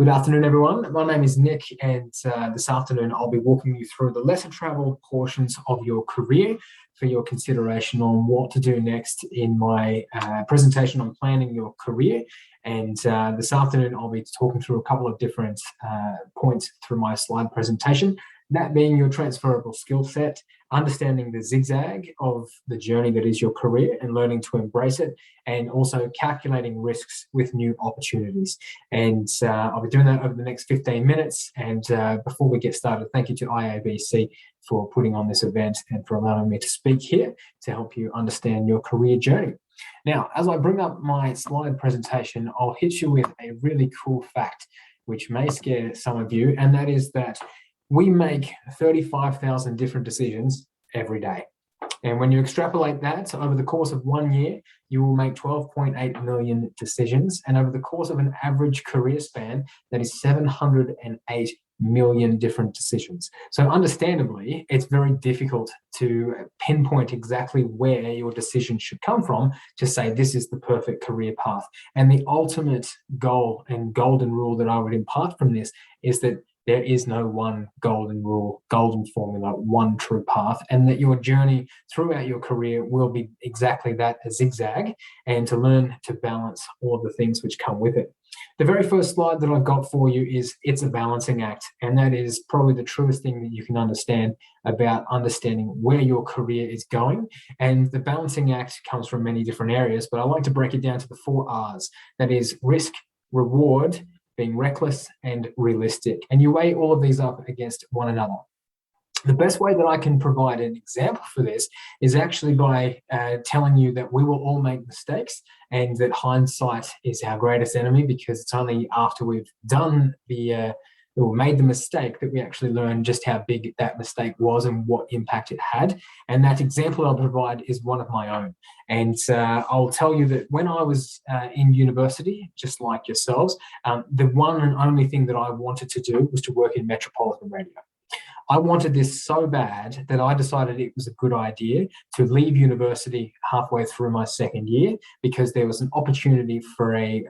Good afternoon, everyone. My name is Nick, and this afternoon I'll be walking you through the lesser traveled portions of your career for your consideration on what to do next in my presentation on planning your career. And this afternoon I'll be talking through a couple of different points through my slide presentation, that being your transferable skill set, understanding the zigzag of the journey that is your career and learning to embrace it, and also calculating risks with new opportunities. And I'll be doing that over the next 15 minutes. And before we get started, thank you to IABC for putting on this event and for allowing me to speak here to help you understand your career journey. Now, as I bring up my slide presentation, I'll hit you with a really cool fact, which may scare some of you, and that is that we make 35,000 different decisions every day. And when you extrapolate that over the course of 1 year, you will make 12.8 million decisions. And over the course of an average career span, that is 708 million different decisions. So understandably, it's very difficult to pinpoint exactly where your decision should come from to say this is the perfect career path. And the ultimate goal and golden rule that I would impart from this is that there is no one golden rule, golden formula, one true path, and that your journey throughout your career will be exactly that, a zigzag, and to learn to balance all of the things which come with it. The very first slide that I've got for you is it's a balancing act, and that is probably the truest thing that you can understand about understanding where your career is going. And the balancing act comes from many different areas, but I like to break it down to the 4 R's. That is risk, reward, being reckless, and realistic. And you weigh all of these up against one another. The best way that I can provide an example for this is actually by telling you that we will all make mistakes and that hindsight is our greatest enemy, because it's only after we've done or made the mistake that we actually learn just how big that mistake was and what impact it had. And that example I'll provide is one of my own. And I'll tell you that when I was in university, just like yourselves, the one and only thing that I wanted to do was to work in metropolitan radio. I wanted this so bad that I decided it was a good idea to leave university halfway through my second year, because there was an opportunity for a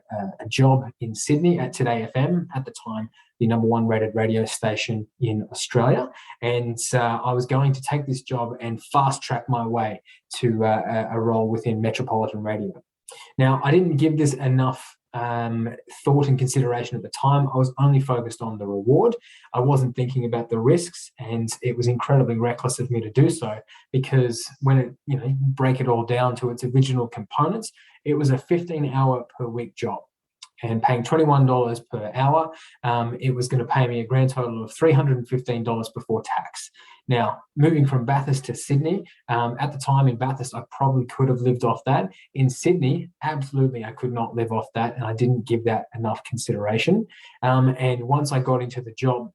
job in Sydney at Today FM, at the time the #1 rated radio station in Australia. And I was going to take this job and fast track my way to a role within metropolitan radio. Now, I didn't give this enough thought and consideration at the time. I was only focused on the reward. I wasn't thinking about the risks, and it was incredibly reckless of me to do so, because when it, break it all down to its original components, it was a 15-hour per week job. And paying $21 per hour, it was going to pay me a grand total of $315 before tax. Now, moving from Bathurst to Sydney, at the time in Bathurst, I probably could have lived off that. In Sydney, absolutely, I could not live off that, and I didn't give that enough consideration. And once I got into the job,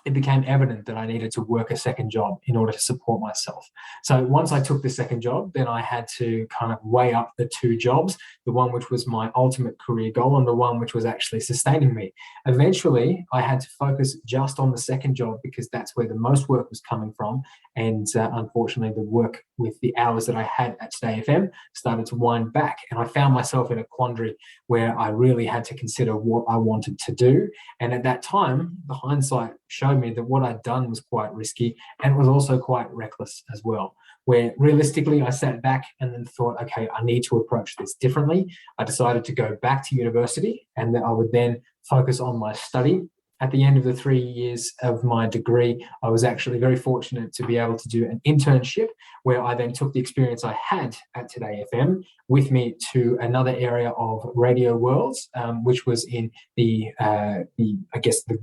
it became evident that I needed to work a second job in order to support myself. So once I took the second job, then I had to kind of weigh up the 2 jobs, the one which was my ultimate career goal and the one which was actually sustaining me. Eventually, I had to focus just on the second job, because that's where the most work was coming from. And unfortunately, the work with the hours that I had at Today FM started to wind back. And I found myself in a quandary where I really had to consider what I wanted to do. And at that time, the hindsight showed me that what I'd done was quite risky, and it was also quite reckless as well, where realistically I sat back and then thought, okay, I need to approach this differently. I decided to go back to university, and that I would then focus on my study. At the end of the 3 years of my degree, I was actually very fortunate to be able to do an internship, where I then took the experience I had at Today FM with me to another area of radio worlds, which was in the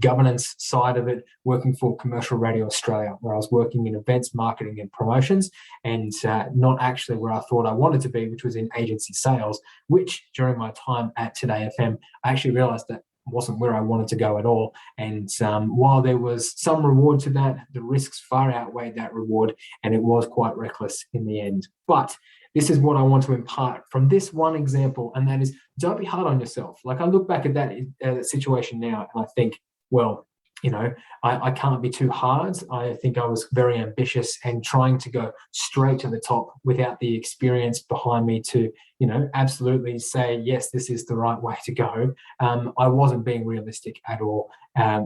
governance side of it, working for Commercial Radio Australia, where I was working in events, marketing and promotions, and not actually where I thought I wanted to be, which was in agency sales, which during my time at Today FM, I actually realized that wasn't where I wanted to go at all. And while there was some reward to that, the risks far outweighed that reward, and it was quite reckless in the end. But this is what I want to impart from this one example, and that is, don't be hard on yourself. Like, I look back at that situation now and I think, well, I can't be too hard. I think I was very ambitious and trying to go straight to the top without the experience behind me to, absolutely say, yes, this is the right way to go. I wasn't being realistic at all.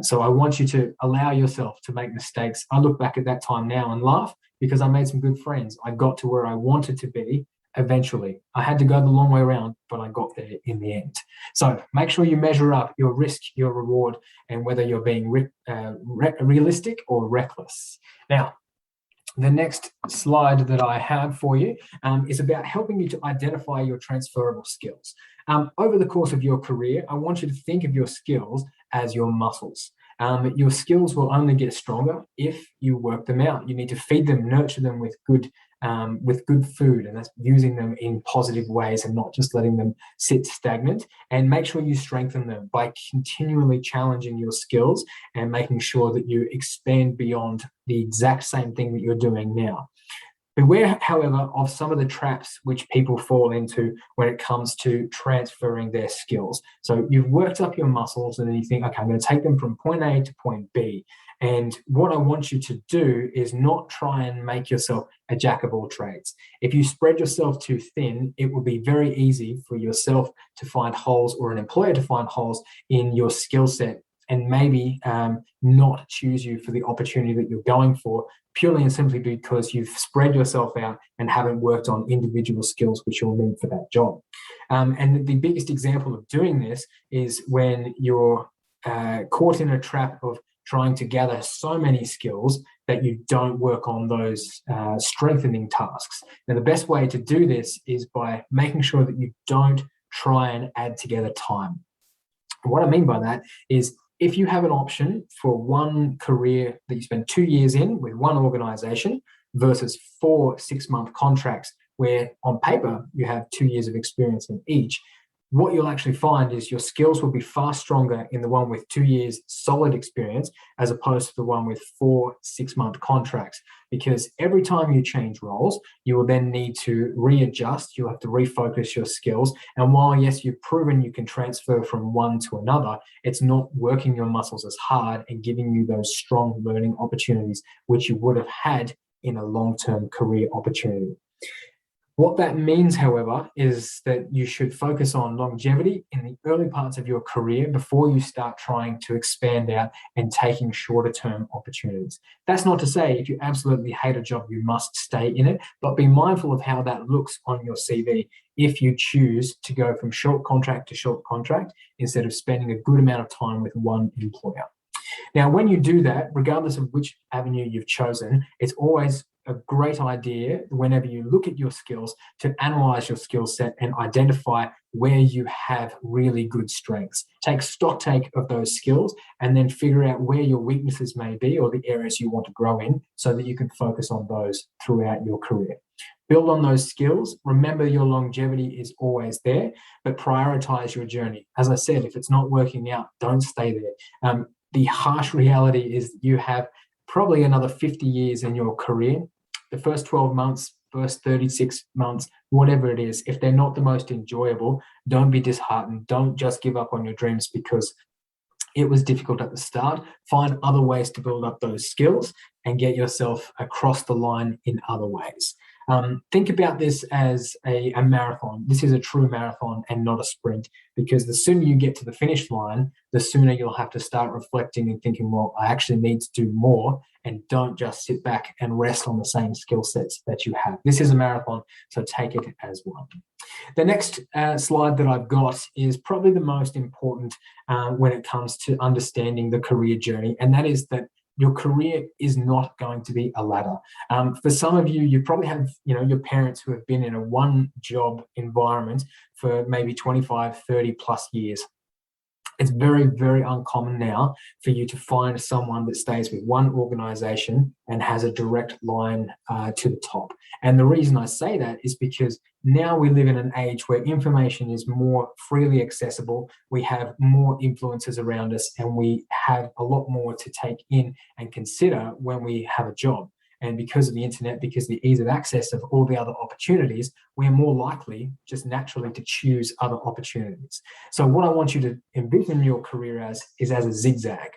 So I want you to allow yourself to make mistakes. I look back at that time now and laugh because I made some good friends. I got to where I wanted to be eventually. I had to go the long way around, but I got there in the end. So make sure you measure up your risk, your reward, and whether you're being realistic or reckless. Now, the next slide that I have for you is about helping you to identify your transferable skills. Over the course of your career, I want you to think of your skills as your muscles. Your skills will only get stronger if you work them out. You need to feed them, nurture them with good food, and that's using them in positive ways and not just letting them sit stagnant. And make sure you strengthen them by continually challenging your skills and making sure that you expand beyond the exact same thing that you're doing now. Beware, however, of some of the traps which people fall into when it comes to transferring their skills. So you've worked up your muscles and then you think, okay, I'm going to take them from point A to point B. And what I want you to do is not try and make yourself a jack of all trades. If you spread yourself too thin, it will be very easy for yourself to find holes, or an employer to find holes in your skill set, and maybe not choose you for the opportunity that you're going for, purely and simply because you've spread yourself out and haven't worked on individual skills which you'll need for that job. And the biggest example of doing this is when you're caught in a trap of trying to gather so many skills that you don't work on those strengthening tasks. Now, the best way to do this is by making sure that you don't try and add together time. What I mean by that is, if you have an option for one career that you spend 2 years in with one organization versus 4 6-month contracts where on paper you have 2 years of experience in each, what you'll actually find is your skills will be far stronger in the one with 2 years solid experience as opposed to the one with 4 6-month contracts. Because every time you change roles, you will then need to readjust. You'll have to refocus your skills. And while, yes, you've proven you can transfer from one to another, it's not working your muscles as hard and giving you those strong learning opportunities which you would have had in a long-term career opportunity. What that means, however, is that you should focus on longevity in the early parts of your career before you start trying to expand out and taking shorter term opportunities. That's not to say if you absolutely hate a job, you must stay in it, but be mindful of how that looks on your CV if you choose to go from short contract to short contract instead of spending a good amount of time with one employer. Now, when you do that, regardless of which avenue you've chosen, it's always a great idea whenever you look at your skills to analyze your skill set and identify where you have really good strengths. Take stock take of those skills and then figure out where your weaknesses may be or the areas you want to grow in so that you can focus on those throughout your career. Build on those skills. Remember, your longevity is always there, but prioritize your journey. As I said, if it's not working out, don't stay there. The harsh reality is you have probably another 50 years in your career. The first 12 months, first 36 months, whatever it is, if they're not the most enjoyable, don't be disheartened. Don't just give up on your dreams because it was difficult at the start. Find other ways to build up those skills and get yourself across the line in other ways. Think about this as a marathon. This is a true marathon and not a sprint, because the sooner you get to the finish line, the sooner you'll have to start reflecting and thinking, well, I actually need to do more, and don't just sit back and rest on the same skill sets that you have. This is a marathon, so take it as one. The next slide that I've got is probably the most important when it comes to understanding the career journey, and that is that your career is not going to be a ladder. For some of you, you probably have, your parents who have been in a one job environment for maybe 25, 30 plus years. It's very, very uncommon now for you to find someone that stays with one organization and has a direct line to the top. And the reason I say that is because now we live in an age where information is more freely accessible. We have more influences around us, and we have a lot more to take in and consider when we have a job. And because of the internet, because of the ease of access of all the other opportunities, we're more likely just naturally to choose other opportunities. So what I want you to envision your career as is as a zigzag.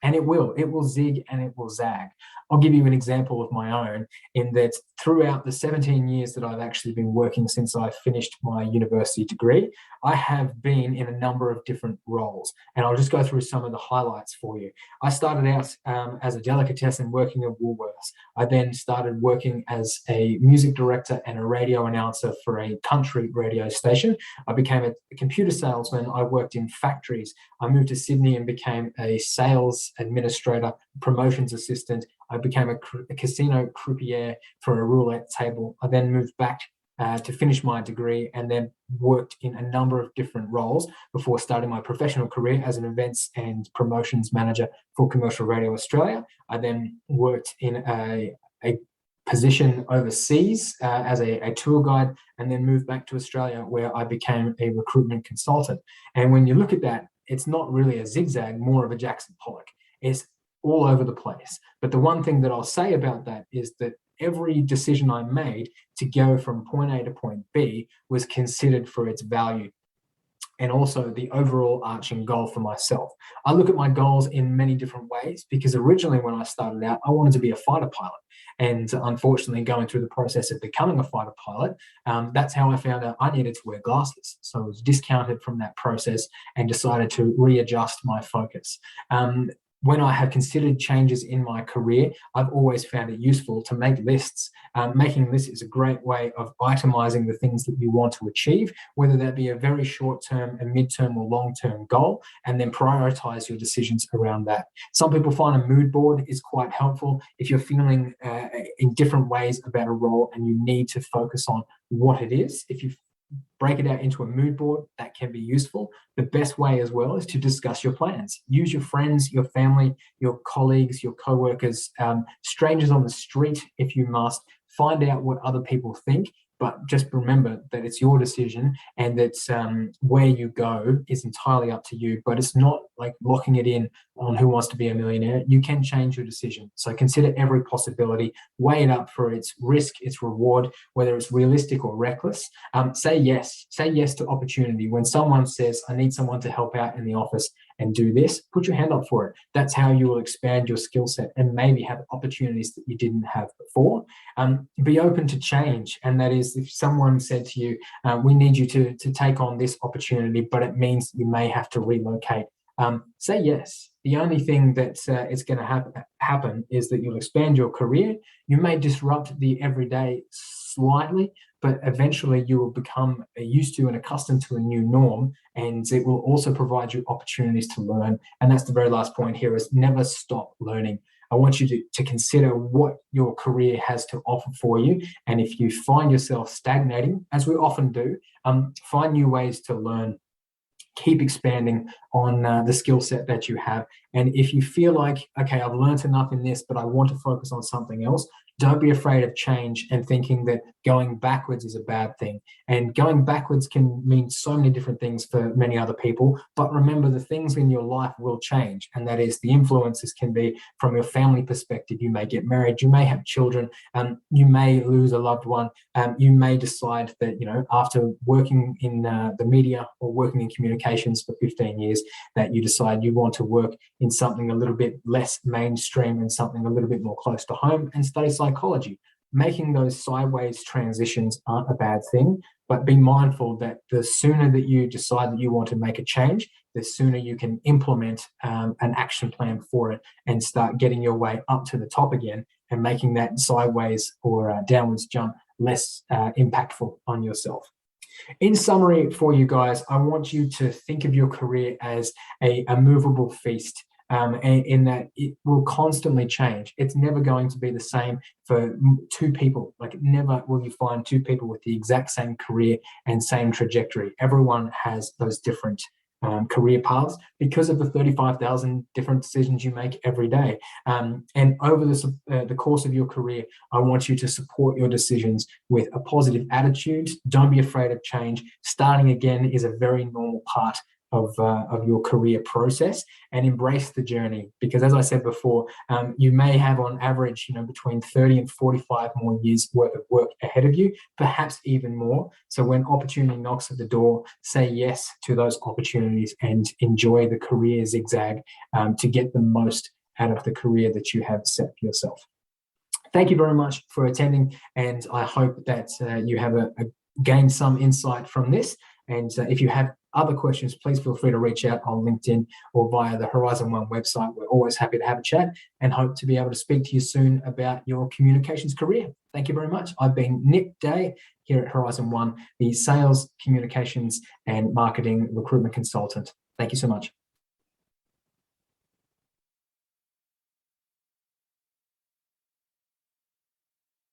And it will zig and it will zag. I'll give you an example of my own in that throughout the 17 years that I've actually been working since I finished my university degree, I have been in a number of different roles. And I'll just go through some of the highlights for you. I started out as a delicatessen working at Woolworths. I then started working as a music director and a radio announcer for a country radio station. I became a computer salesman. I worked in factories. I moved to Sydney and became a sales administrator, promotions assistant. I became a casino croupier for a roulette table. I then moved back to finish my degree and then worked in a number of different roles before starting my professional career as an events and promotions manager for Commercial Radio Australia. I then worked in a position overseas as a tour guide, and then moved back to Australia where I became a recruitment consultant. And when you look at that, it's not really a zigzag, more of a Jackson Pollock. It's all over the place. But the one thing that I'll say about that is that every decision I made to go from point A to point B was considered for its value and also the overall arching goal for myself. I look at my goals in many different ways because originally when I started out, I wanted to be a fighter pilot. And unfortunately, going through the process of becoming a fighter pilot, that's how I found out I needed to wear glasses. So I was discounted from that process and decided to readjust my focus. When I have considered changes in my career, I've always found it useful to make lists. Making lists is a great way of itemizing the things that you want to achieve, whether that be a very short-term, a mid-term or long-term goal, and then prioritize your decisions around that. Some people find a mood board is quite helpful if you're feeling in different ways about a role and you need to focus on what it is. If you break it out into a mood board, that can be useful. The best way as well is to discuss your plans. Use your friends, your family, your colleagues, your co-workers, strangers on the street if you must. Find out what other people think, but just remember that it's your decision and that where you go is entirely up to you, but it's not like locking it in on Who Wants to Be a Millionaire. You can change your decision. So consider every possibility, weigh it up for its risk, its reward, whether it's realistic or reckless. Say yes to opportunity. When someone says, I need someone to help out in the office and do this, put your hand up for it. That's how you will expand your skill set and maybe have opportunities that you didn't have before. Be open to change. And that is if someone said to you, we need you to take on this opportunity, but it means you may have to relocate. Say yes. The only thing that is going to happen is that you'll expand your career. You may disrupt the everyday slightly, but eventually you will become used to and accustomed to a new norm, and it will also provide you opportunities to learn. And that's the very last point here, is never stop learning. I want you to consider what your career has to offer for you. And if you find yourself stagnating, as we often do, find new ways to learn. Keep expanding on the skill set that you have. And if you feel like, okay, I've learned enough in this, but I want to focus on something else, don't be afraid of change and thinking that going backwards is a bad thing. And going backwards can mean so many different things for many other people. But remember, the things in your life will change. And that is, the influences can be from your family perspective. You may get married, you may have children, you may lose a loved one. You may decide that, after working in the media or working in communications for 15 years, that you decide you want to work in something a little bit less mainstream and something a little bit more close to home and study psychology. Making those sideways transitions aren't a bad thing, but be mindful that the sooner that you decide that you want to make a change, the sooner you can implement an action plan for it and start getting your way up to the top again and making that sideways or downwards jump less impactful on yourself. In summary for you guys, I want you to think of your career as a movable feast. In that it will constantly change. It's never going to be the same for two people. Like, never will you find two people with the exact same career and same trajectory. Everyone has those different career paths because of the 35,000 different decisions you make every day. And over the course of your career, I want you to support your decisions with a positive attitude. Don't be afraid of change. Starting again is a very normal part of your career process, and embrace the journey, because as I said before, you may have on average between 30 and 45 more years worth of work ahead of you, perhaps even more. So when opportunity knocks at the door, say yes to those opportunities and enjoy the career zigzag to get the most out of the career that you have set for yourself. Thank you very much for attending, and I hope that you have gained some insight from this. And if you have other questions, please feel free to reach out on LinkedIn or via the Horizon One website. We're always happy to have a chat and hope to be able to speak to you soon about your communications career. Thank you very much. I've been Nick Day here at Horizon One, the sales, communications, and marketing recruitment consultant. Thank you so much.